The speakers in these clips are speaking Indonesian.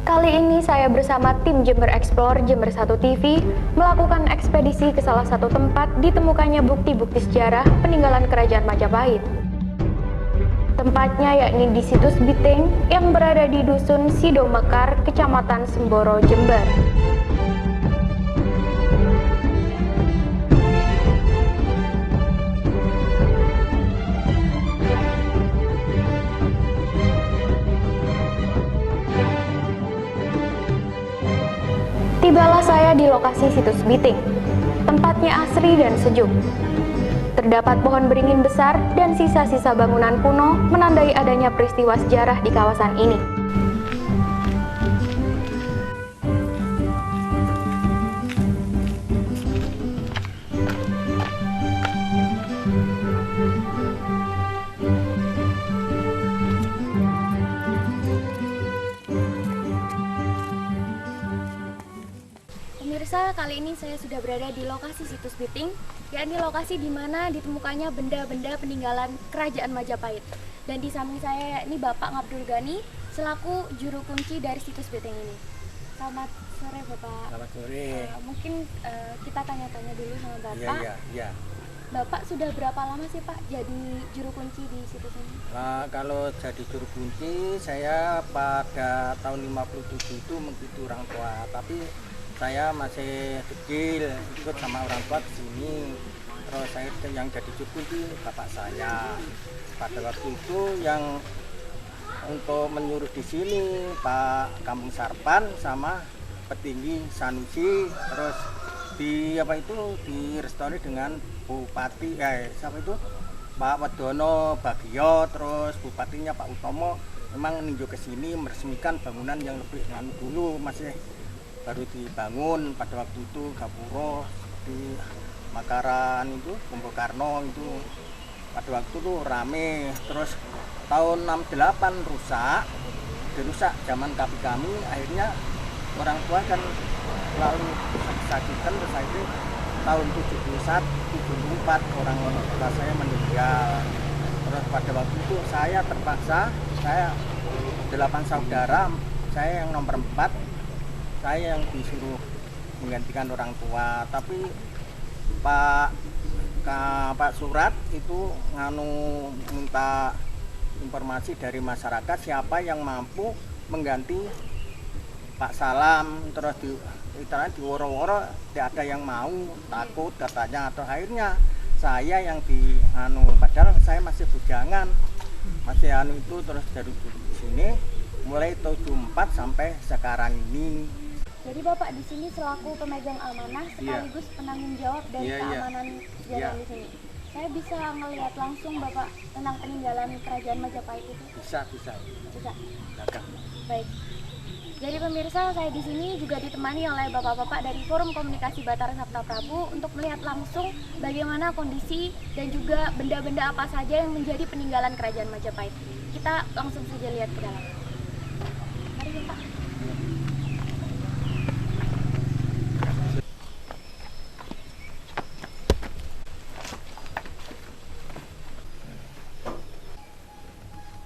Kali ini saya bersama tim Jember Explore Jember 1 TV melakukan ekspedisi ke salah satu tempat ditemukannya bukti-bukti sejarah peninggalan Kerajaan Majapahit. Tempatnya yakni di situs Biting yang berada di Dusun Sidomekar, Kecamatan Semboro, Jember. Tibalah saya di lokasi situs Biting. Tempatnya asri dan sejuk. Terdapat pohon beringin besar dan sisa-sisa bangunan kuno menandai adanya peristiwa sejarah di kawasan ini. Pemirsa, kali ini saya sudah berada di lokasi situs Biting, yakni lokasi di mana ditemukannya benda-benda peninggalan Kerajaan Majapahit. Dan di samping saya yakni Bapak Ngabdul Gani selaku juru kunci dari situs Biting ini. Selamat sore Bapak. Selamat sore. Mungkin kita tanya-tanya dulu sama Bapak. Iya. Bapak sudah berapa lama sih Pak jadi juru kunci di situs ini? Kalau jadi juru kunci saya pada tahun 57 itu mengikuti orang tua, tapi saya masih kecil ikut sama orang tua ke sini. Terus saya yang jadi juru kunci bapak saya. Pada waktu itu yang untuk menyuruh di sini Pak Kampung Sarpan sama petinggi Sanusi, terus di direstoni dengan Bupati siapa itu Pak Wedono Bagio, terus bupatinya Pak Utomo memang meninjau ke sini meresmikan bangunan yang lebih dulu masih baru dibangun pada waktu itu Gapuro di Makaran itu Bung Karno itu pada waktu itu rame. Terus tahun 68 dirusak zaman kami akhirnya orang tua kan lalu sakit-sakitan, terus akhirnya tahun 74 orang tua saya meninggal. Terus pada waktu itu saya terpaksa, saya 8 saudara, saya yang nomor 4, saya yang disuruh menggantikan orang tua. Tapi Pak Surat itu minta informasi dari masyarakat siapa yang mampu mengganti Pak Salam. Terus di woro-woro tidak ada yang mau, takut katanya. Atau akhirnya saya yang padahal saya masih bujangan, masih itu. Terus dari sini mulai 74 sampai sekarang ini. Jadi Bapak di sini selaku pemegang amanah sekaligus penanggung jawab dari keamanan sejarah di sini. Saya bisa melihat langsung Bapak tentang peninggalan Kerajaan Majapahit itu? Bisa. Baik. Jadi pemirsa, saya di sini juga ditemani oleh bapak-bapak dari Forum Komunikasi Batara Sabta Prabu untuk melihat langsung bagaimana kondisi dan juga benda-benda apa saja yang menjadi peninggalan Kerajaan Majapahit. Kita langsung saja lihat ke dalam. Mari Pak.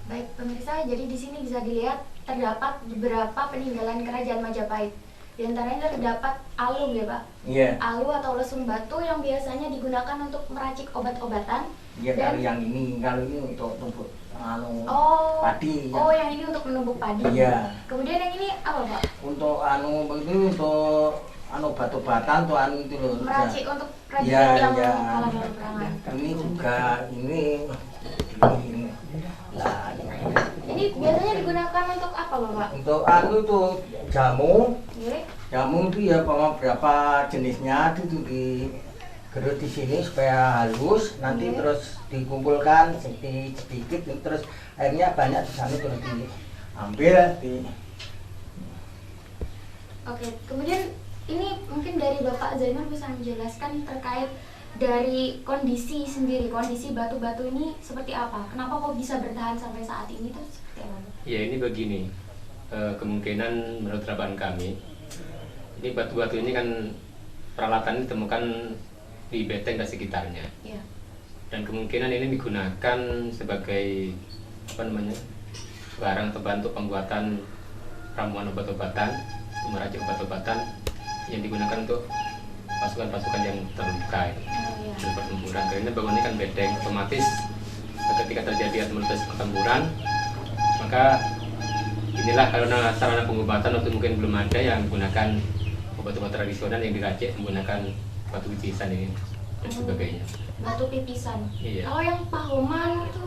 Baik pemirsa, jadi di sini bisa dilihat terdapat beberapa peninggalan Kerajaan Majapahit. Di antaranya terdapat alung ya Pak? Iya. Alu atau lesung batu yang biasanya digunakan untuk meracik obat-obatan. Iya, dan kalau ini untuk tumpuk padi. Oh, yang ini untuk menumbuk padi. Iya. Kemudian yang ini apa Pak? Untuk untuk batu-batan tuh itu loh. Meracik untuk racik yang kalah dalam perangan. Ini juga ini. Nah, ini biasanya digunakan untuk apa Bapak? Untuk itu jamu. Oke. Jamu itu ya berapa jenisnya itu gerus di sini supaya halus, nanti terus dikumpulkan sedikit, terus airnya banyak di sana terus diambil di. Oke, kemudian ini mungkin dari Bapak Zainur bisa menjelaskan terkait dari kondisi sendiri, kondisi batu-batu ini seperti apa? Kenapa kok bisa bertahan sampai saat ini tuh seperti apa? Ya ini begini, kemungkinan menurut harapan kami, ini batu-batu ini kan peralatan ditemukan di Beteng dan sekitarnya. Ya. Dan kemungkinan ini digunakan sebagai barang atau bantu pembuatan ramuan obat-obatan, meracik obat-obatan yang digunakan untuk pasukan-pasukan yang terluka dalam pertempuran. Karena bangunan ini kan bedeng, otomatis ketika terjadi meletus pertempuran, maka inilah karena sarana pengobatan waktu mungkin belum ada yang menggunakan obat-obat tradisional yang diracik menggunakan batu pipisan ini dan sebagainya. Batu pipisan. Iya. Kalau yang pahoman itu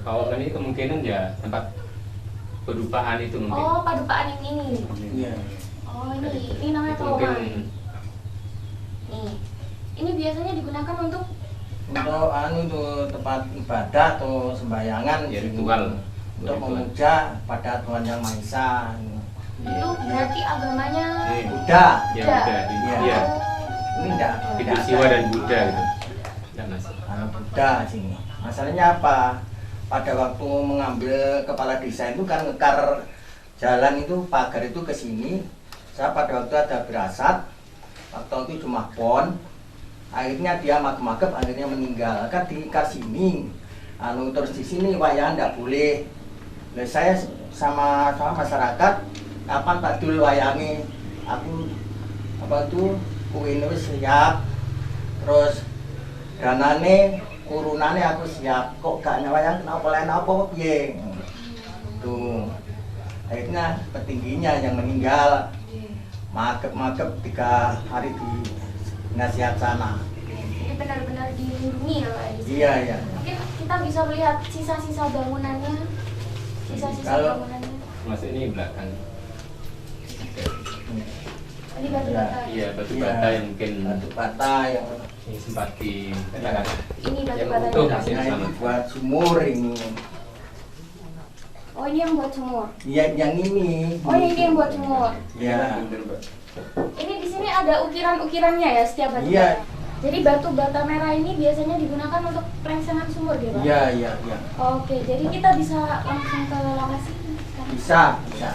Pahoman ini kemungkinan ya tempat pedupaan itu mungkin. Oh, padupaan yang ini. Iya. Oh, ini namanya Itu mungkin pahoman. Nih. Ini biasanya digunakan untuk Untuk tempat ibadah atau sembayangan Ya, gitu. ritual. Untuk Ritual. memuja pada Tuhan Yang Maha Esa. itu berarti agamanya Buddha. Ya, Buddha. Buddha. Iya. Iya. Ini enggak. Itu Siwa dan Buddha gitu. Enggak masuk. Buddha sini. Masalahnya apa? Pada waktu mengambil kepala desa itu kan ngekar jalan itu pagar itu ke sini. Saya pada waktu ada berasat, waktu itu cuma pon. Akhirnya dia magep-magep, akhirnya meninggal. Kan diikar sini. Terus di sini wayangan enggak boleh. Nah, saya sama masyarakat, kapan Pak Dul wayangi? Aku kuwi wis siap. Terus danane urunane aku siap. Kok gak nyawayang kenapa lain apa piye? Tuh. Akhirnya petingginya yang meninggal. Magep-magep 3 hari di nasihat sana. ini benar-benar dilindungi ya Pak di sini. Iya, iya. Mungkin kita bisa melihat sisa-sisa bangunannya. Sisa-sisa Kalau- bangunannya. Masuk ini belakang. Ini batu Iya. bata. Iya, batu bata yang mungkin batu bata yang ini sempat dikatakan. Ini batu Yang bata. utuh yang- masih sama. ini buat sumur ini. Oh, ini yang buat sumur. Iya, yang ini. Oh, ini yang buat sumur. Iya. Ini di sini ada ukiran-ukirannya ya setiap batu Iya. bata. Jadi batu bata merah ini biasanya digunakan untuk pelengsengan sumur gitu Pak? Iya, iya, iya. Oke, jadi kita bisa langsung ke lokasi sekarang. Bisa, bisa.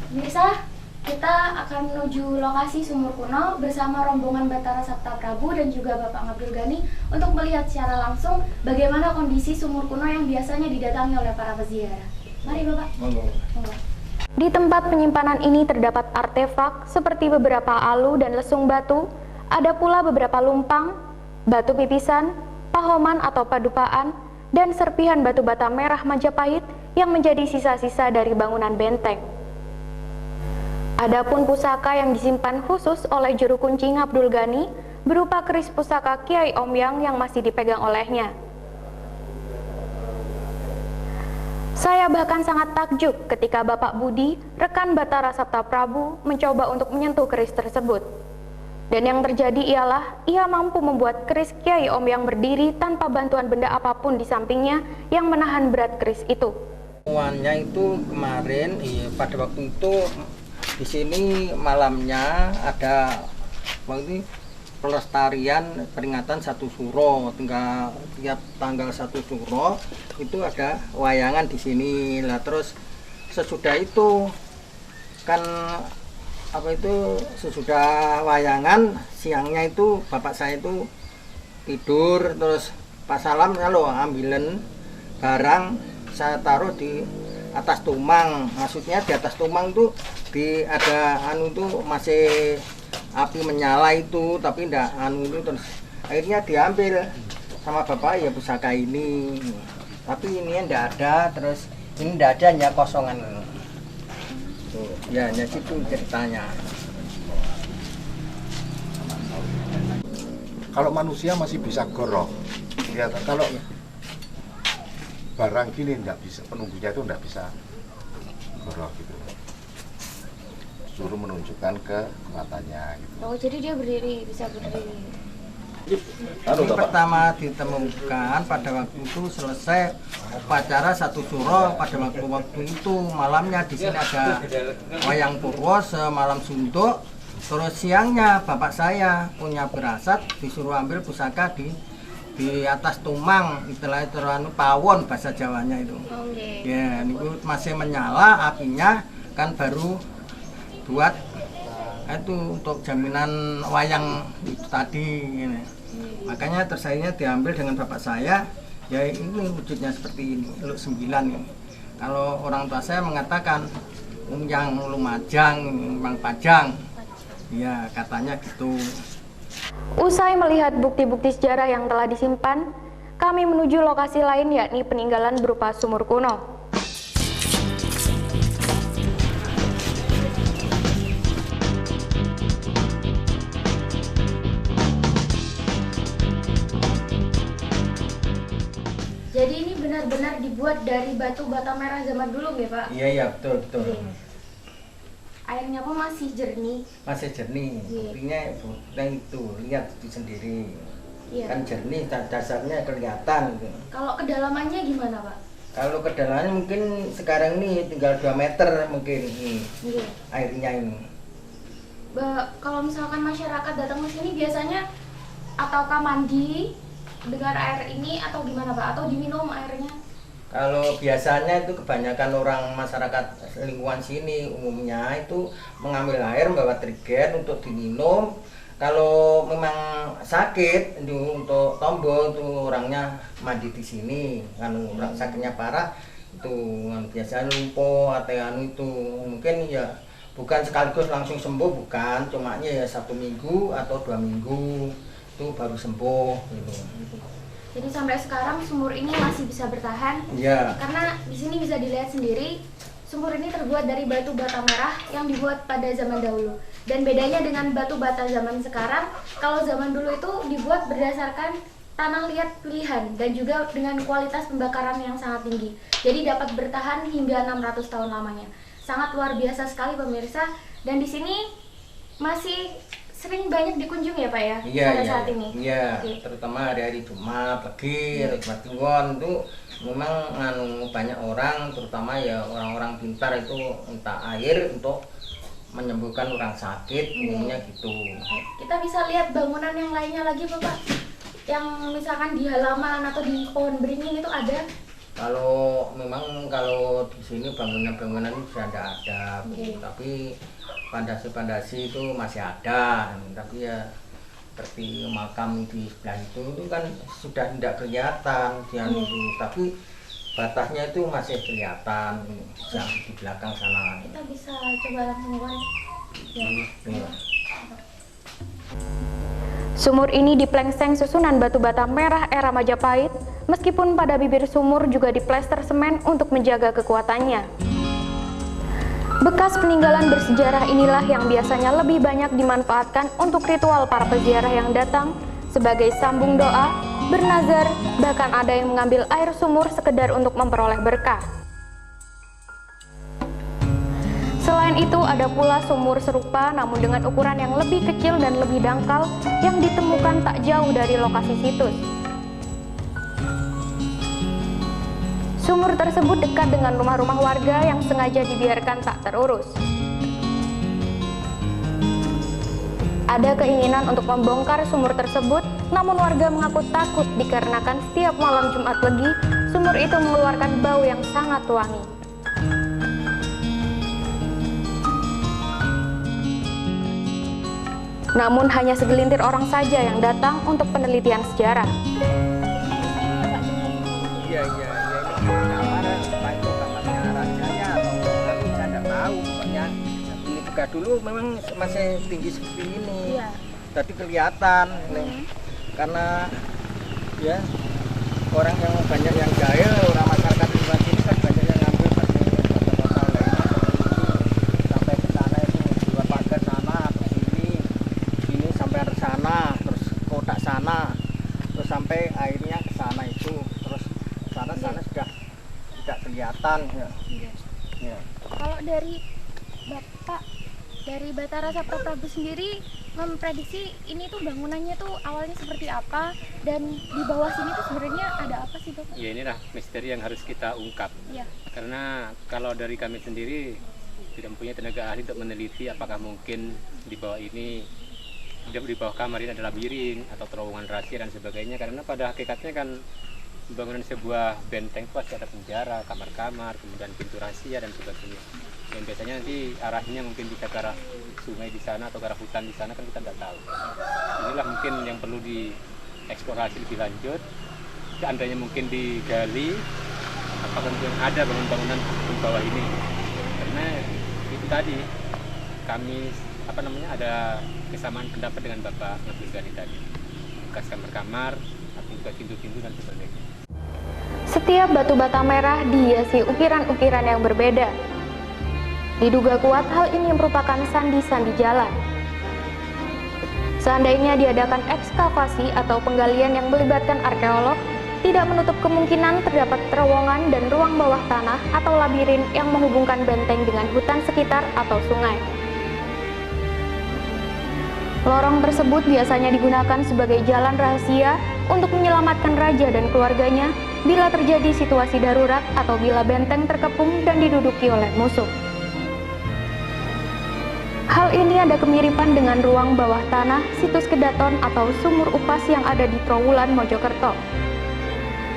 Pemirsa, kita akan menuju lokasi sumur kuno bersama rombongan Batara Sabta Prabu dan juga Bapak Abdul Ghani untuk melihat secara langsung bagaimana kondisi sumur kuno yang biasanya didatangi oleh para peziarah. Mari Bapak. Monggo. Monggo. Di tempat penyimpanan ini terdapat artefak seperti beberapa alu dan lesung batu, ada pula beberapa lumpang, batu pipisan, pahoman atau padupaan, dan serpihan batu bata merah Majapahit yang menjadi sisa-sisa dari bangunan benteng. Adapun pusaka yang disimpan khusus oleh juru kunci Abdul Ghani berupa keris pusaka Kiai Omyang yang masih dipegang olehnya. Saya bahkan sangat takjub ketika Bapak Budi, rekan Batara Sabta Prabu, mencoba untuk menyentuh keris tersebut. Dan yang terjadi ialah ia mampu membuat keris Kiai Omyang berdiri tanpa bantuan benda apapun di sampingnya yang menahan berat keris itu. Temuannya itu kemarin, pada waktu itu di sini malamnya ada waktu pelestarian peringatan 1 Suro, tiap tanggal 1 Suro itu ada wayangan di sini. Lah terus sesudah itu kan sesudah wayangan siangnya itu bapak saya itu tidur, terus pas salam ambilen barang saya taruh di atas tumang. Maksudnya di atas tumang tuh ada tuh masih api menyala itu, tapi enggak itu, terus akhirnya diambil sama bapak ya pusaka ini, tapi ini enggak ada, terus ini enggak ada, hanya kosongan tuh ya, hanya situ ceritanya. Kalau manusia masih bisa goroh, ya, kalau barang gini enggak bisa, penunggunya itu enggak bisa goroh gitu. suruh menunjukkan kekuatannya gitu. Oh, jadi dia bisa berdiri. Ini pertama ditemukan pada waktu itu selesai upacara satu suro. Pada waktu itu malamnya di sini ada wayang purwo semalam suntuk. Terus siangnya bapak saya punya firasat disuruh ambil pusaka di atas tumang, istilahnya teranu pawon bahasa Jawanya itu. Okay. Ya, itu masih menyala apinya kan baru buat itu untuk jaminan wayang itu tadi ini. Makanya tersaingnya diambil dengan bapak saya, ya ini wujudnya seperti ini, Uluk 9 ini. Kalau orang tua saya mengatakan yang Lumajang, Bang Pajang, ya katanya gitu. Usai melihat bukti-bukti sejarah yang telah disimpan, kami menuju lokasi lain yakni peninggalan berupa sumur kuno. Jadi ini benar-benar dibuat dari batu bata merah zaman dulu ya Pak? Iya betul. Airnya pun masih jernih. Masih jernih, buktinya itu lihat itu sendiri. Iya. Kan jernih, dasarnya kelihatan gitu. Kalau kedalamannya gimana Pak? Kalau kedalamannya mungkin sekarang ini tinggal 2 meter mungkin Iya. airnya ini. Kalau misalkan masyarakat datang ke sini biasanya ataukah mandi dengan air ini atau gimana Pak? Atau diminum airnya? Kalau biasanya itu kebanyakan orang masyarakat lingkungan sini umumnya itu mengambil air membawa trigen untuk diminum. Kalau memang sakit itu untuk tombol itu orangnya mandi di sini. Kalau orang sakitnya parah itu biasanya lumpuh atau itu mungkin ya bukan sekaligus langsung sembuh, bukan, cuma ya 1 minggu atau 2 minggu itu baru sembuh gitu. Jadi sampai sekarang sumur ini masih bisa bertahan. Iya. Karena di sini bisa dilihat sendiri, sumur ini terbuat dari batu bata merah yang dibuat pada zaman dahulu. Dan bedanya dengan batu bata zaman sekarang, kalau zaman dulu itu dibuat berdasarkan tanah liat pilihan dan juga dengan kualitas pembakaran yang sangat tinggi. Jadi dapat bertahan hingga 600 tahun lamanya. Sangat luar biasa sekali pemirsa. Dan di sini masih sering banyak dikunjungi ya Pak ya? Pada saat ini? Iya, Oke. terutama hari Jumat, Pagi, Jumat Kliwon itu memang banyak orang, terutama ya orang-orang pintar itu minta air untuk menyembuhkan orang sakit, umumnya gitu. Kita bisa lihat bangunan yang lainnya lagi Bapak? Yang misalkan di halaman atau di pohon beringin itu ada? Kalau di sini bangunan-bangunan itu sudah tidak ada, tapi pandasi-pandasi itu masih ada, tapi ya seperti makam di sebelah itu kan sudah tidak kelihatan itu, tapi batasnya itu masih kelihatan yang di belakang sana. Kita bisa coba langsung lihat. Ya. Sumur ini diplengseng susunan batu bata merah era Majapahit, meskipun pada bibir sumur juga diplester semen untuk menjaga kekuatannya. Bekas peninggalan bersejarah inilah yang biasanya lebih banyak dimanfaatkan untuk ritual para peziarah yang datang sebagai sambung doa, bernazar, bahkan ada yang mengambil air sumur sekedar untuk memperoleh berkah. Selain itu, ada pula sumur serupa namun dengan ukuran yang lebih kecil dan lebih dangkal yang ditemukan tak jauh dari lokasi situs. Sumur tersebut dekat dengan rumah-rumah warga yang sengaja dibiarkan tak terurus. Ada keinginan untuk membongkar sumur tersebut, namun warga mengaku takut dikarenakan setiap malam Jumat Legi, sumur itu mengeluarkan bau yang sangat wangi. Namun hanya segelintir orang saja yang datang untuk penelitian sejarah. Iya, entah itu kamarnya rajanya atau kami saya tidak tahu, pokoknya ini buka dulu memang masih tinggi seperti ini. Iya. Tadi kelihatan nih, karena ya orang yang banyak yang jahil, orang masyarakat di luar sini kan banyak yang ngambil kota-kota lainnya sampai ke sana itu dua pagar sana ke sini sampai ke sana, terus kotak sana, terus sampai airnya ke sana itu, terus sana sudah tidak kelihatan ya. Iya. Ya. Kalau dari Bapak Dari Batara Sabta Prabu sendiri memprediksi ini tuh bangunannya tuh awalnya seperti apa, dan di bawah sini tuh sebenarnya ada apa sih, Bapak? Ya, inilah misteri yang harus kita ungkap. Iya. Karena kalau dari kami sendiri tidak mempunyai tenaga ahli untuk meneliti apakah mungkin di bawah ini, di bawah kamar ini ada labirin atau terowongan rahasia dan sebagainya. Karena pada hakikatnya kan bangunan sebuah benteng itu pasti ada penjara, kamar-kamar, kemudian pintu rahasia dan sebagainya. Yang biasanya nanti arahnya mungkin bisa ke arah sungai di sana atau ke arah hutan di sana, kan kita tidak tahu. Inilah mungkin yang perlu dieksplorasi lebih lanjut. Seandainya mungkin digali apakah mungkin ada bangunan-bangunan di bawah ini. Karena itu tadi kami ada kesamaan pendapat dengan Bapak Abdul Ghani tadi. Bekas kamar-kamar, atau juga pintu-pintu dan sebagainya. Setiap batu bata merah dihiasi ukiran-ukiran yang berbeda. Diduga kuat hal ini merupakan sandi-sandi jalan. Seandainya diadakan ekskavasi atau penggalian yang melibatkan arkeolog, tidak menutup kemungkinan terdapat terowongan dan ruang bawah tanah atau labirin yang menghubungkan benteng dengan hutan sekitar atau sungai. Lorong tersebut biasanya digunakan sebagai jalan rahasia untuk menyelamatkan raja dan keluarganya bila terjadi situasi darurat atau bila benteng terkepung dan diduduki oleh musuh. Hal ini ada kemiripan dengan ruang bawah tanah situs Kedaton atau sumur upas yang ada di Trowulan, Mojokerto.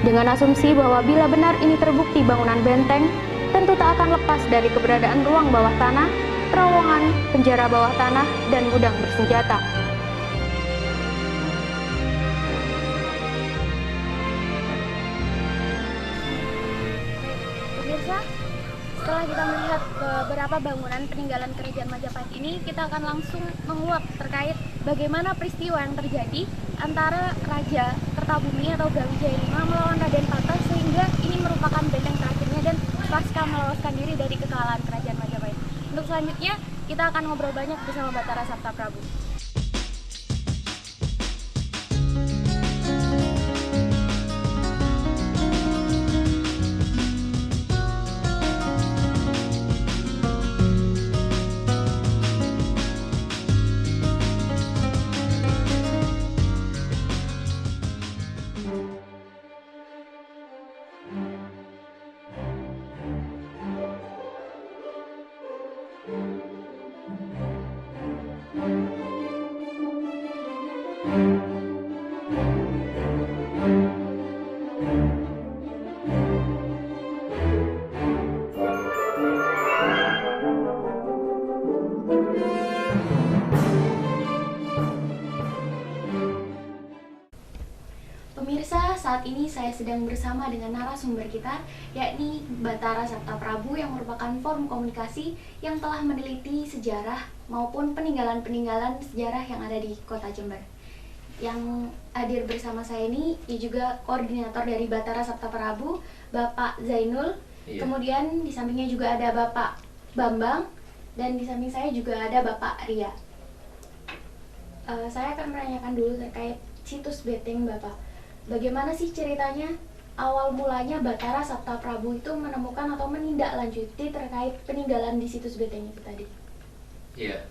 Dengan asumsi bahwa bila benar ini terbukti bangunan benteng, tentu tak akan lepas dari keberadaan ruang bawah tanah, terowongan, penjara bawah tanah, dan gudang bersenjata. Pemirsa, setelah kita melihat beberapa bangunan peninggalan Kerajaan Majapahit ini, kita akan langsung menguak terkait bagaimana peristiwa yang terjadi antara Raja Kertabumi atau Brawijaya V melawan Raden Patah sehingga ini merupakan benteng terakhirnya dan pasca meloloskan diri dari kekalahan Kerajaan Majapahit. Untuk selanjutnya, kita akan ngobrol banyak bersama Batara Sabta Prabu. Pemirsa, saat ini saya sedang bersama dengan narasumber kita, yakni Batara Sabta Prabu yang merupakan forum komunikasi yang telah meneliti sejarah maupun peninggalan-peninggalan sejarah yang ada di Kota Jember. Yang hadir bersama saya ini juga koordinator dari Batara Sabta Prabu, Bapak Zainul. Iya. Kemudian di sampingnya juga ada Bapak Bambang, dan di samping saya juga ada Bapak Ria. Saya akan menanyakan dulu terkait situs benteng Bapak. Bagaimana sih ceritanya awal mulanya Batara Sabta Prabu itu menemukan atau menindaklanjuti terkait peninggalan di situs benteng itu tadi? Iya,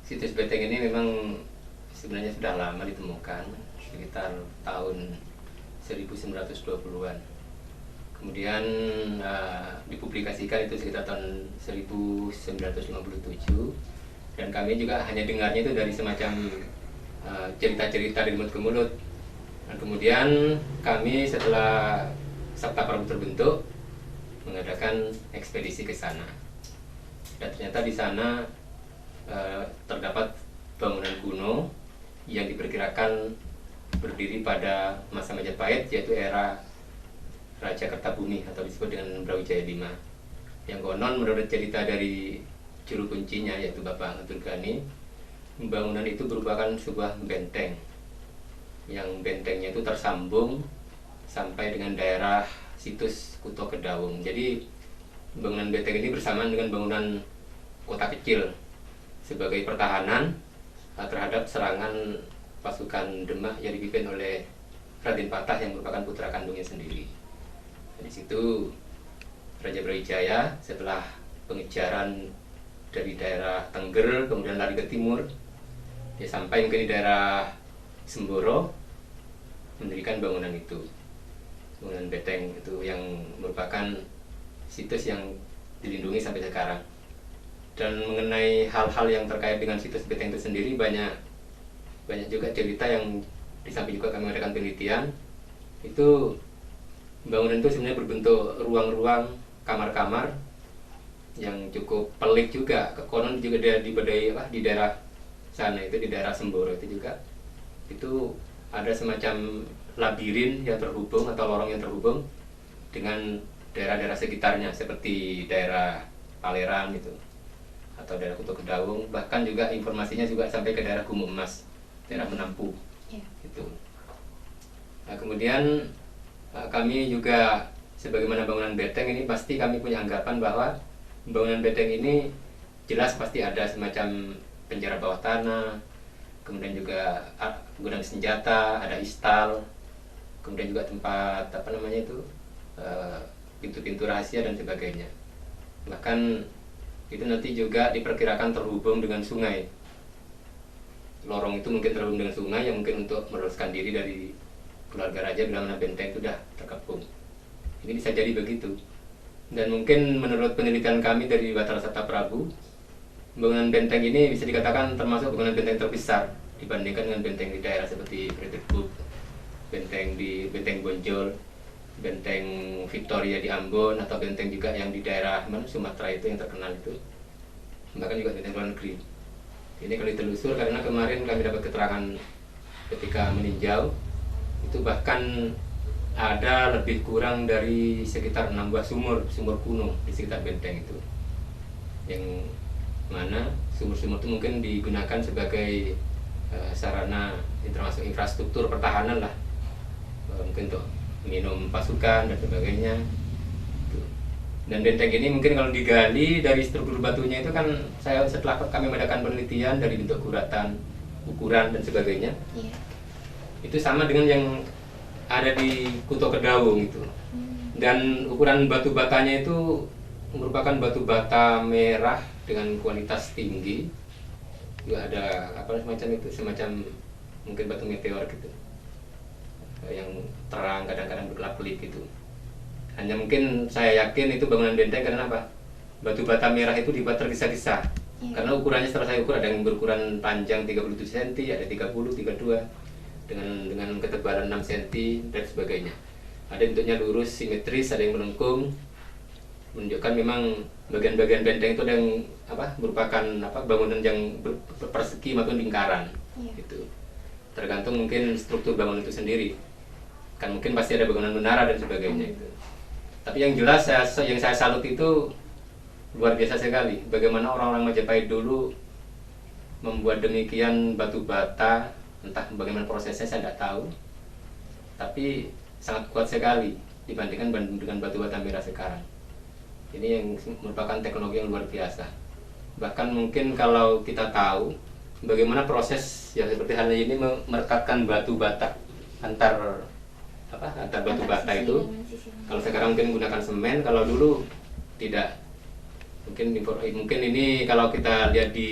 situs benteng ini memang sebenarnya sudah lama ditemukan, sekitar tahun 1920-an. Kemudian dipublikasikan itu sekitar tahun 1957, dan kami juga hanya dengarnya itu dari semacam cerita-cerita dari mulut ke mulut. Dan kemudian kami setelah Sabta Prabu terbentuk mengadakan ekspedisi ke sana. Dan ternyata di sana terdapat bangunan kuno yang diperkirakan berdiri pada masa Majapahit, yaitu era Raja Kertabumi atau disebut dengan Brawijaya V. Yang konon menurut cerita dari juru kuncinya yaitu Bapak Abdul Ghani, bangunan itu merupakan sebuah benteng yang bentengnya itu tersambung sampai dengan daerah situs Kuto Kedawung. Jadi bangunan benteng ini bersamaan dengan bangunan kota kecil sebagai pertahanan terhadap serangan pasukan Demak yang dipimpin oleh Raden Patah yang merupakan putra kandungnya sendiri. Di situ Raja Brawijaya setelah pengejaran dari daerah Tengger kemudian lari ke timur, ya sampai mungkin di daerah Semboro mendirikan bangunan itu, bangunan beteng itu yang merupakan situs yang dilindungi sampai sekarang. Dan mengenai hal-hal yang terkait dengan situs beteng itu sendiri banyak juga cerita yang di samping juga kami mengadakan penelitian. Itu bangunan itu sebenarnya berbentuk ruang-ruang kamar-kamar yang cukup pelik juga. Konon juga di daerah sana itu, di daerah Semboro itu juga itu ada semacam labirin yang terhubung atau lorong yang terhubung dengan daerah-daerah sekitarnya seperti daerah Paleran itu atau daerah Kuto Kedawung, bahkan juga informasinya juga sampai ke daerah Gumuk Emas, daerah Menampu. Itu. Nah, kemudian kami juga sebagaimana bangunan beteng ini pasti kami punya anggapan bahwa bangunan beteng ini jelas pasti ada semacam penjara bawah tanah, kemudian juga gudang senjata, ada istal, kemudian juga tempat pintu-pintu rahasia dan sebagainya. Bahkan itu nanti juga diperkirakan terhubung dengan sungai. Lorong itu mungkin terhubung dengan sungai yang mungkin untuk meloloskan diri dari keluarga raja bila mana benteng itu sudah terkepung. Ini bisa jadi begitu. Dan mungkin menurut penelitian kami dari Batara Sabta Prabu, bangunan benteng ini bisa dikatakan termasuk bangunan benteng terbesar dibandingkan dengan benteng di daerah seperti Frederiksburg, benteng Bonjol, benteng Victoria di Ambon, atau benteng juga yang di daerah Sumatera itu yang terkenal itu, bahkan juga benteng luar negeri. Ini kalau ditelusur, karena kemarin kami dapat keterangan ketika meninjau itu bahkan ada lebih kurang dari sekitar 6 buah sumur kuno di sekitar benteng itu, yang mana sumur-sumur itu mungkin digunakan sebagai sarana termasuk infrastruktur pertahanan lah, mungkin untuk minum pasukan dan sebagainya. Dan benteng ini mungkin kalau digali dari struktur batunya itu kan, setelah kami mengadakan penelitian dari bentuk guratan, ukuran dan sebagainya, itu sama dengan yang ada di Kuto Kedawung itu. Dan ukuran batu batanya itu merupakan batu bata merah dengan kualitas tinggi. Juga ada semacam mungkin batu meteor gitu, yang terang kadang-kadang berkelap-kelip gitu. Hanya mungkin saya yakin itu bangunan benteng karena apa? Batu bata merah itu dibuat tergesa-gesa. Karena ukurannya setelah saya ukur ada yang berukuran panjang 37 cm, ada 30, 32 dengan ketebalan 6 cm dan sebagainya. Ada bentuknya lurus, simetris, ada yang melengkung, menunjukkan memang bagian-bagian benteng itu ada yang merupakan bangunan yang persegi maupun lingkaran. Gitu. Tergantung mungkin struktur bangunan itu sendiri. Kan mungkin pasti ada bangunan menara dan sebagainya itu. Tapi yang jelas yang saya salut itu luar biasa sekali. Bagaimana orang-orang Majapahit dulu membuat demikian batu bata, entah bagaimana prosesnya saya tidak tahu. Tapi sangat kuat sekali dibandingkan dengan batu bata merah sekarang. Ini yang merupakan teknologi yang luar biasa. Bahkan mungkin kalau kita tahu bagaimana proses yang seperti halnya ini merekatkan batu bata antar batu bata itu. Kalau sekarang mungkin menggunakan semen, kalau dulu tidak. Mungkin ini kalau kita lihat di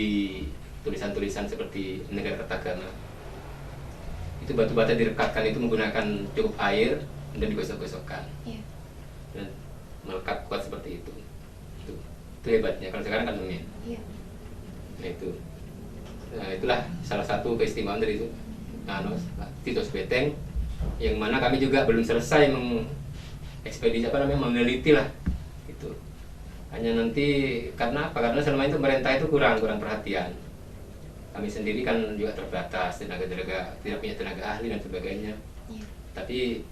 tulisan-tulisan seperti Negara Kertagama, itu batu bata direkatkan itu menggunakan cukup air dan digosok-gosokkan. Dan melekat kuat seperti itu. Itu hebatnya. Kalau sekarang kan semen. Nah, itulah salah satu keistimewaan dari itu. Situs beteng, yang mana kami juga belum selesai meneliti lah itu. Hanya nanti karena selama itu pemerintah itu kurang perhatian. Kami sendiri kan juga terbatas, tidak punya tenaga ahli dan sebagainya. Tapi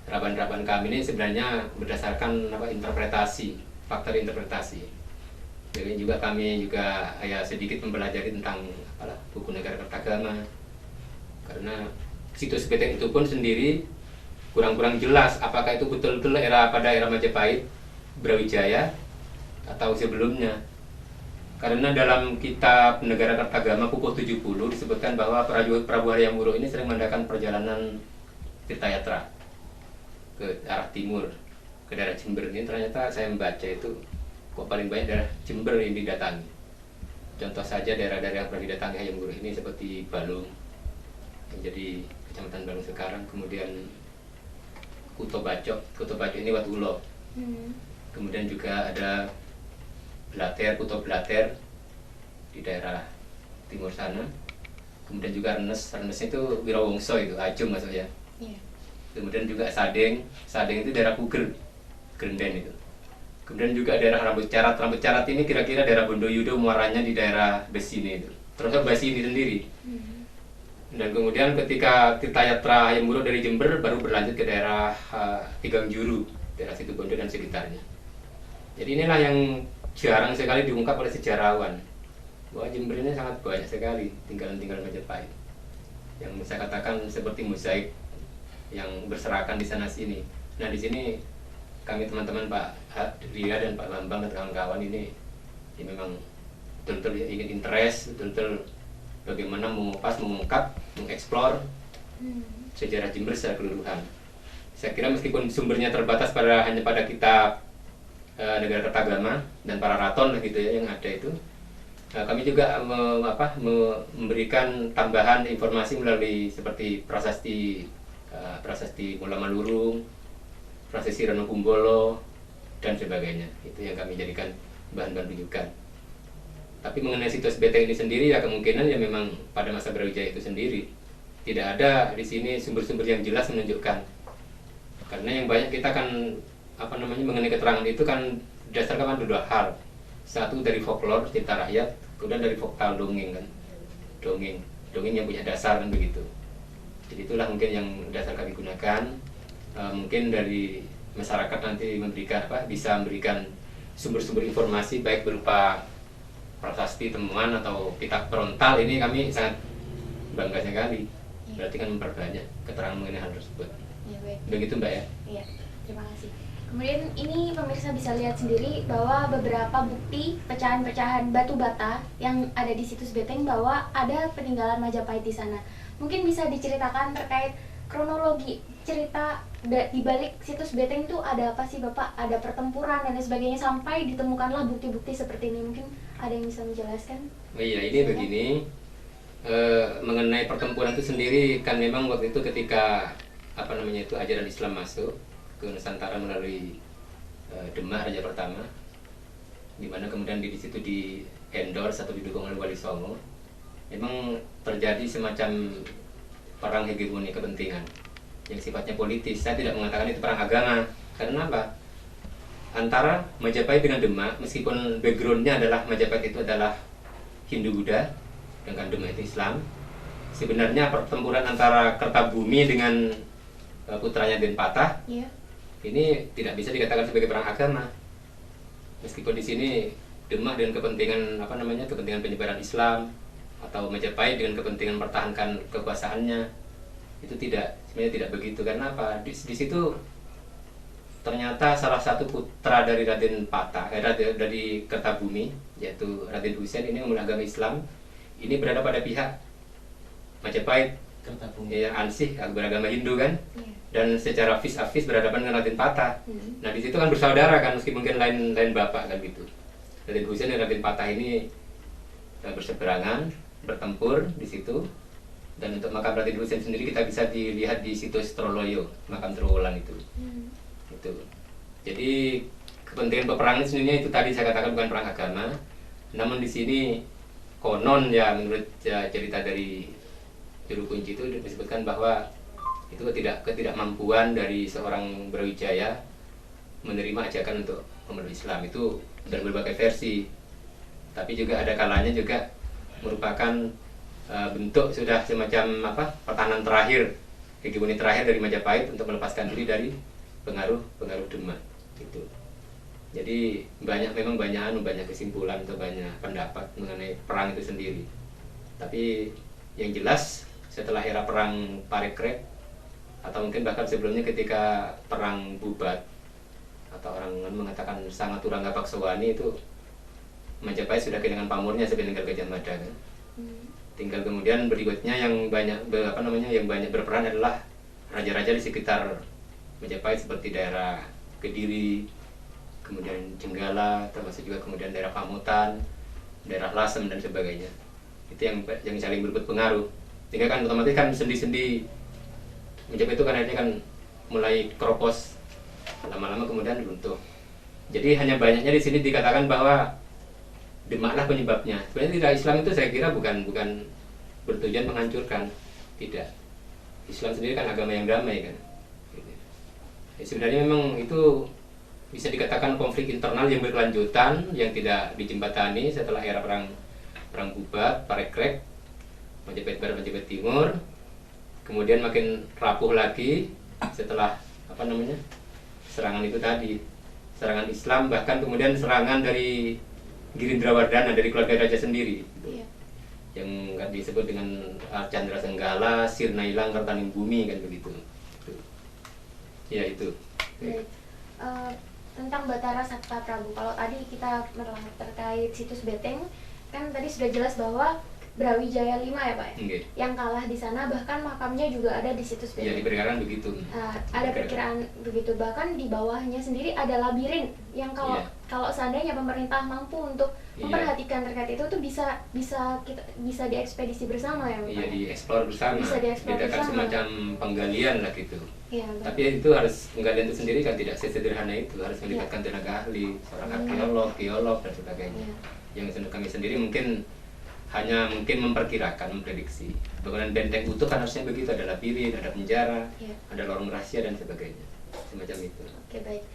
harapan kami ini sebenarnya berdasarkan faktor interpretasi. Jadi juga kami sedikit mempelajari tentang buku Negara Kertagama. Karena situs beteng itu pun sendiri kurang jelas apakah itu betul-betul pada era Majapahit Brawijaya atau sebelumnya. Karena dalam kitab Negara Kertagama Kukuh 70 disebutkan bahwa Prabu Hayam Wuruk ini sering mengadakan perjalanan tirtayatra ke arah timur, ke daerah Jember. Ini ternyata saya membaca itu kok paling banyak daerah Jember yang didatangi. Contoh saja daerah-daerah yang pernah didatangi Hayam Wuruk ini seperti Balung, yang jadi Kecamatan Balung sekarang, kemudian Kuto Bacok ini Watulo. Kemudian juga ada Blater, Kuto Blater di daerah timur sana. Kemudian juga Renes itu Wirawongso, itu Ajung maksudnya. Kemudian juga Sadeng itu daerah Puger, Grenden itu. Kemudian juga daerah Rambut Carat ini kira-kira daerah Bondoyudo, muaranya di daerah Besini itu. Terus Besini sendiri. Dan kemudian ketika kita yatra Hayam Wuruk dari Jember, baru berlanjut ke daerah Tigang Juru, daerah Situbondo dan sekitarnya. Jadi inilah yang jarang sekali diungkap oleh sejarawan, bahwa Jember ini sangat banyak sekali tinggalan-tinggalan Majapahit, yang saya katakan seperti mozaik yang berserakan di sana sini. Nah, di sini kami teman-teman Pak Ria dan Pak Bambang dan kawan-kawan ini ya memang betul-betul ingin interest, betul-betul bagaimana mengupas, mengungkap, mengeksplor sejarah Jember secara keseluruhan. Saya kira meskipun sumbernya terbatas hanya pada kitab Negara Kertagama dan para raton gitu ya yang ada itu, kami juga memberikan tambahan informasi melalui seperti prasasti Mula Malurung, prasasti Rano Kumbolo dan sebagainya. Itu yang kami jadikan bahan-bahan rujukan. Tapi mengenai situs Beteng ini sendiri ya kemungkinan ya memang pada masa Brawijaya itu sendiri tidak ada di sini sumber-sumber yang jelas menunjukkan. Karena yang banyak kita kan mengenai keterangan itu kan berdasarkan dua hal. Satu dari folklore cerita rakyat, kemudian dari vokal dongeng kan. Dongeng yang punya dasar kan begitu. Jadi itulah mungkin yang dasar kami gunakan. Mungkin dari masyarakat nanti bisa memberikan sumber-sumber informasi baik berupa prasasti temuan atau kitab frontal. Ini kami sangat bangga sekali. Berarti kan memperbanyak keterangan mengenai hal tersebut. Ya, baik. Begitu Mbak ya? Iya, terima kasih. Kemudian ini pemirsa bisa lihat sendiri bahwa beberapa bukti pecahan-pecahan batu bata yang ada di situs Beteng bahwa ada peninggalan Majapahit di sana. Mungkin bisa diceritakan terkait kronologi cerita di balik situs Beteng itu ada apa sih Bapak? Ada pertempuran dan lain sebagainya sampai ditemukanlah bukti-bukti seperti ini. Mungkin ada yang bisa menjelaskan? Oh iya, ini begini. Mengenai pertempuran itu sendiri kan memang waktu itu ketika ajaran Islam masuk ke Nusantara melalui Demak Raja Pertama, di mana kemudian di situ di endorse atau didukung oleh Wali Songo. Memang terjadi semacam perang hegemoni kepentingan yang sifatnya politis. Saya tidak mengatakan itu perang agama. Karena apa? Antara Majapahit dengan Demak, meskipun backgroundnya adalah Majapahit itu adalah Hindu-Buddha, sedangkan Demak itu Islam, sebenarnya pertempuran antara Kertabumi dengan putranya Denpatah ini tidak bisa dikatakan sebagai perang agama. Meskipun di sini Demak dengan kepentingan kepentingan penyebaran Islam, atau Majapahit dengan kepentingan mempertahankan kekuasaannya, itu sebenarnya tidak begitu. Karena apa? Di situ ternyata salah satu putra dari Raden Patah, dari Kertabumi, yaitu Raden Husein ini memeluk agama Islam, ini berada pada pihak Majapahit, yang ansih beragama Hindu kan, dan secara vis-a-vis berhadapan dengan Raden Patah. Nah di situ kan bersaudara kan, meski mungkin lain bapak kan gitu. Raden Husein dan Raden Patah ini berseberangan, bertempur di situ. Dan untuk makam Raden Husein sendiri kita bisa dilihat di situs Troloyo, makam Trowulan itu. Itu. Jadi kepentingan peperangan sebenarnya itu tadi saya katakan bukan perang agama. Namun di sini konon ya menurut cerita dari juru kunci itu disebutkan bahwa itu ketidakmampuan dari seorang Brawijaya menerima ajakan untuk memeluk Islam itu dan berbagai versi. Tapi juga ada kalanya juga merupakan bentuk sudah semacam pertahanan terakhir, hegemoni terakhir dari Majapahit untuk melepaskan diri dari pengaruh Demak gitu. Jadi memang banyak kesimpulan atau banyak pendapat mengenai perang itu sendiri. Tapi yang jelas setelah era perang Parikrek atau mungkin bahkan sebelumnya ketika perang Bubat atau orang mengatakan Sangat Turangga Paksewani, itu Majapahit sudah kehilangan pamornya sebenarnya Gajah Mada kan. Tinggal kemudian berikutnya yang banyak berperan adalah raja-raja di sekitar Majapahit seperti daerah Kediri, kemudian Jenggala, termasuk juga kemudian daerah Pamutan daerah Lasem dan sebagainya. Itu yang saling berebut pengaruh. Sehingga kan otomatis kan sendi-sendi Majapahit itu kan akhirnya kan mulai keropos, lama-lama kemudian runtuh. Jadi hanya banyaknya di sini dikatakan bahwa Demaklah penyebabnya. Sebenarnya tidak, Islam itu saya kira bukan bertujuan menghancurkan, tidak. Islam sendiri kan agama yang damai kan. Ya, sebenarnya memang itu bisa dikatakan konflik internal yang berkelanjutan yang tidak dijembatani setelah era perang Bubat, Parekrek, Majapahit Barat, Majapahit Timur. Kemudian makin rapuh lagi setelah serangan itu tadi, serangan Islam, bahkan kemudian serangan dari Girindrawardhana, dari keluarga raja sendiri, Iya. yang nggak disebut dengan Chandra Senggala, Sirna Ilang, Kertaning Bumi kan begitu. Ya itu. Baik. Tentang Batara Sabta Prabu, kalau tadi kita terkait situs Beteng, kan tadi sudah jelas bahwa Brawijaya 5 ya Pak ya? Okay. Yang kalah di sana, bahkan makamnya juga ada di situs Ya Beteng. diperkirakan begitu. Ada perkiraan begitu, bahkan di bawahnya sendiri ada labirin yang Iya. kalau seandainya pemerintah mampu untuk Iya. memperhatikan terkait itu tuh bisa diekspedisi bersama ya Pak? Iya, dieksplor bersama. Bisa dieksplor Diadakan bersama. semacam penggalian lah gitu. Iya, Pak. Tapi itu harus penggalian itu sendiri kan tidak sesederhana itu, harus melibatkan tenaga ahli, seorang arkeolog, geolog dan sebagainya. Iya. Yang kami sendiri mungkin hanya memperkirakan, memprediksi. Bangunan benteng utuh kan harusnya begitu, ada labirin, ada penjara, Iya. ada lorong rahasia dan sebagainya. Semacam itu. Oke, baik.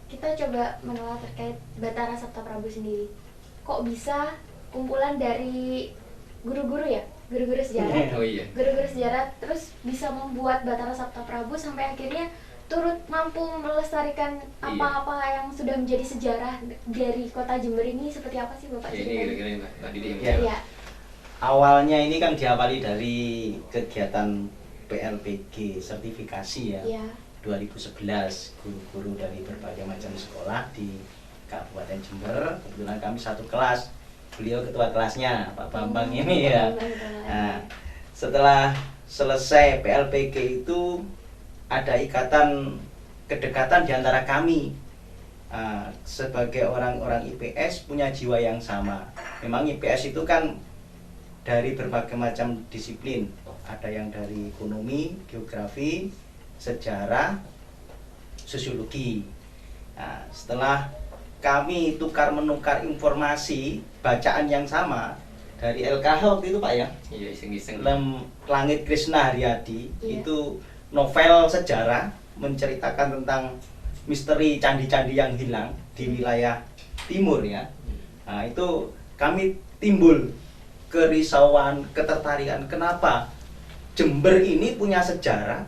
Kita coba menelaah terkait Batara Sabta Prabu sendiri. Kok bisa kumpulan dari guru-guru ya? Guru-guru sejarah. Oh iya. Guru-guru sejarah terus bisa membuat Batara Sabta Prabu sampai akhirnya turut mampu melestarikan apa-apa yang sudah menjadi sejarah dari kota Jember ini. Seperti apa sih Bapak Ya, ini ceritanya? kira-kira Mbak Didi yang Ya. jawab. Iya. Awalnya ini kan diawali dari kegiatan PLPG sertifikasi ya, Iya. 2011, guru-guru dari berbagai macam sekolah di Kabupaten Jember. Kebetulan kami satu kelas, beliau ketua kelasnya Pak Bambang ini ya. Nah, setelah selesai PLPG itu ada ikatan kedekatan di antara kami. Sebagai orang-orang IPS punya jiwa yang sama. Memang IPS itu kan dari berbagai macam disiplin. Ada yang dari ekonomi, geografi, sejarah, sosiologi. Nah, setelah kami tukar menukar informasi, bacaan yang sama dari LKH waktu itu Pak ya, Iya, iseng-iseng. Langit Krishna Haryadi, Iya. itu novel sejarah menceritakan tentang misteri candi-candi yang hilang di wilayah timur ya. Nah, itu kami timbul kerisauan, ketertarikan kenapa Jember ini punya sejarah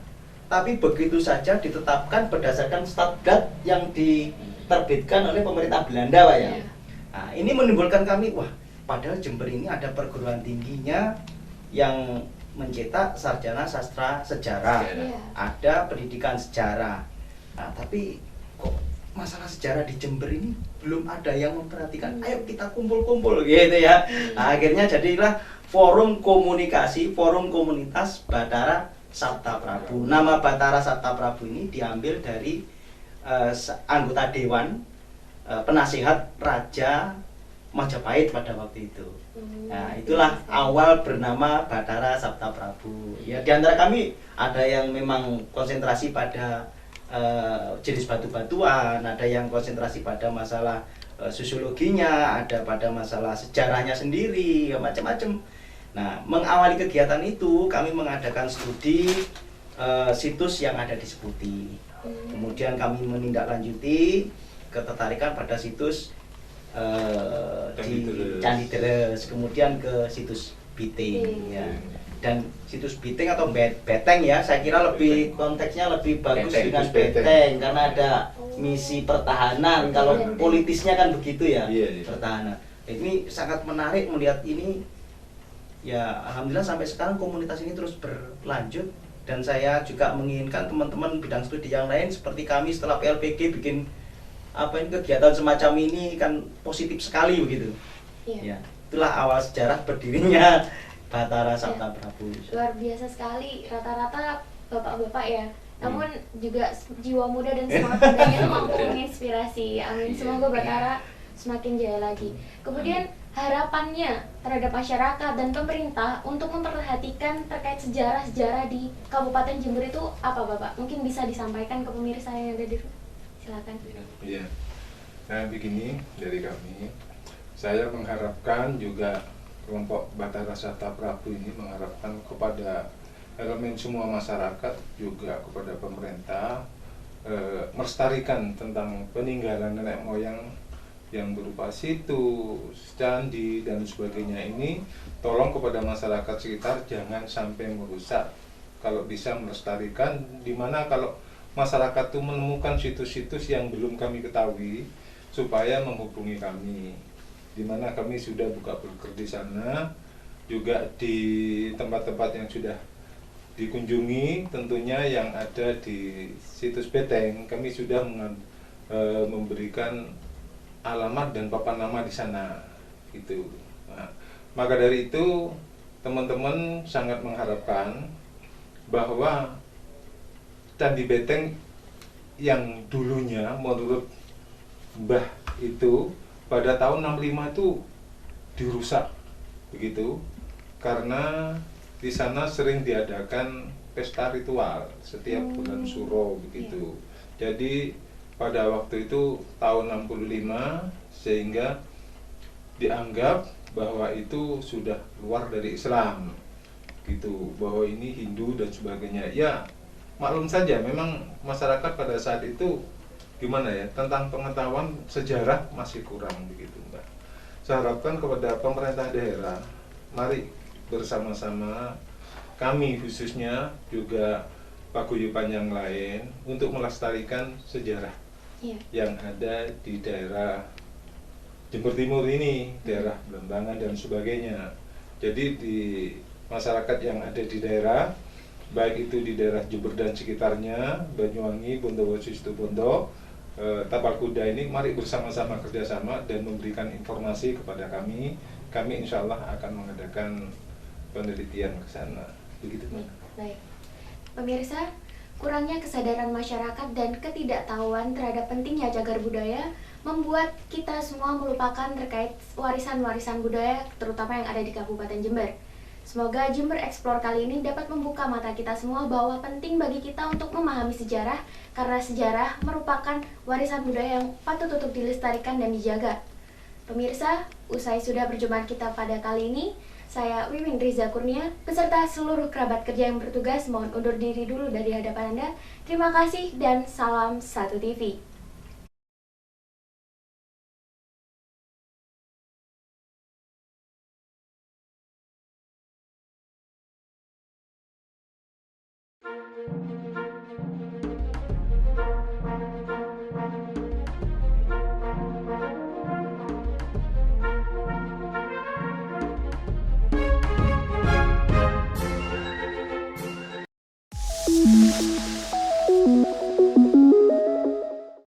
tapi begitu saja ditetapkan berdasarkan statdat yang diterbitkan oleh pemerintah Belanda Pak ya. Iya. Nah, ini menimbulkan kami, wah, padahal Jember ini ada perguruan tingginya yang mencetak sarjana sastra sejarah, Iya. ada pendidikan sejarah. Nah, tapi kok masalah sejarah di Jember ini belum ada yang memperhatikan. Ayo kita kumpul-kumpul gitu ya. Nah, akhirnya jadilah forum komunikasi, forum komunitas Batara Sabta Prabu. Nama Batara Sabta Prabu ini diambil dari anggota dewan penasihat Raja Majapahit pada waktu itu. Nah, itulah awal bernama Batara Sabta Prabu. Ya, di antara kami ada yang memang konsentrasi pada jenis batu-batuan, ada yang konsentrasi pada masalah sosiologinya, ada pada masalah sejarahnya sendiri, ya, macam-macam. Nah, mengawali kegiatan itu kami mengadakan studi situs yang ada di Seputi. Kemudian kami menindaklanjuti ketertarikan pada situs di Candi Deres, kemudian ke situs Biting ya. Dan situs Biting atau Beteng ya, saya kira lebih konteksnya lebih bagus Beteng, dengan situs Beteng. Beteng karena ada misi pertahanan. Kalau politisnya kan begitu ya, Iya. pertahanan. Ini sangat menarik melihat ini. Ya, alhamdulillah sampai sekarang komunitas ini terus berlanjut dan saya juga menginginkan teman-teman bidang studi yang lain seperti kami setelah PLPG bikin kegiatan semacam ini kan positif sekali begitu. Iya. Ya, itulah awal sejarah berdirinya Batara Sabta Prabu. Luar biasa sekali, rata-rata bapak-bapak ya. Namun juga jiwa muda dan semangat mudanya mampu menginspirasi. Amin. Semoga Batara semakin jaya lagi. Kemudian harapannya terhadap masyarakat dan pemerintah untuk memperhatikan terkait sejarah-sejarah di Kabupaten Jember itu apa, Bapak? Mungkin bisa disampaikan ke pemirsa yang ada di rumah. Silakan. Iya. Nah, begini dari kami, saya mengharapkan juga kelompok Batara Sabta Prabu ini mengharapkan kepada elemen semua masyarakat, juga kepada pemerintah, melestarikan tentang peninggalan nenek moyang yang berupa situs, candi, dan sebagainya ini. Tolong kepada masyarakat sekitar jangan sampai merusak. Kalau bisa melestarikan, dimana kalau masyarakat itu menemukan situs-situs yang belum kami ketahui, supaya menghubungi kami, dimana kami sudah buka broker di sana, juga di tempat-tempat yang sudah dikunjungi, tentunya yang ada di situs Beteng, kami sudah memberikan alamat dan papan nama di sana, gitu. Nah, maka dari itu teman-teman sangat mengharapkan bahwa Candi Beteng yang dulunya menurut Mbah itu pada tahun 65 itu dirusak, begitu, karena di sana sering diadakan pesta ritual setiap bulan Suro, begitu. Jadi pada waktu itu tahun 65, sehingga dianggap bahwa itu sudah keluar dari Islam, gitu, bahwa ini Hindu dan sebagainya. Ya, maklum saja, memang masyarakat pada saat itu gimana ya, tentang pengetahuan sejarah masih kurang, begitu, Mbak. Saya harapkan kepada pemerintah daerah, mari bersama-sama kami khususnya juga paguyuban yang lain untuk melestarikan sejarah yang ada di daerah Jember Timur ini, daerah Belambangan dan sebagainya. Jadi di masyarakat yang ada di daerah, baik itu di daerah Jember dan sekitarnya, Banyuwangi, Bondowoso, Situbondo, Tapal Kuda ini, mari bersama-sama kerjasama dan memberikan informasi kepada kami. Kami insya Allah akan mengadakan penelitian ke sana. Begitu, Mbak. Baik. Pemirsa, kurangnya kesadaran masyarakat dan ketidaktahuan terhadap pentingnya cagar budaya membuat kita semua melupakan terkait warisan-warisan budaya, terutama yang ada di Kabupaten Jember. Semoga Jember Explore kali ini dapat membuka mata kita semua bahwa penting bagi kita untuk memahami sejarah, karena sejarah merupakan warisan budaya yang patut untuk dilestarikan dan dijaga. Pemirsa, usai sudah perjumpaan kita pada kali ini, saya Wiwin Riza Kurnia beserta seluruh kerabat kerja yang bertugas mohon undur diri dulu dari hadapan Anda. Terima kasih dan salam Satu TV.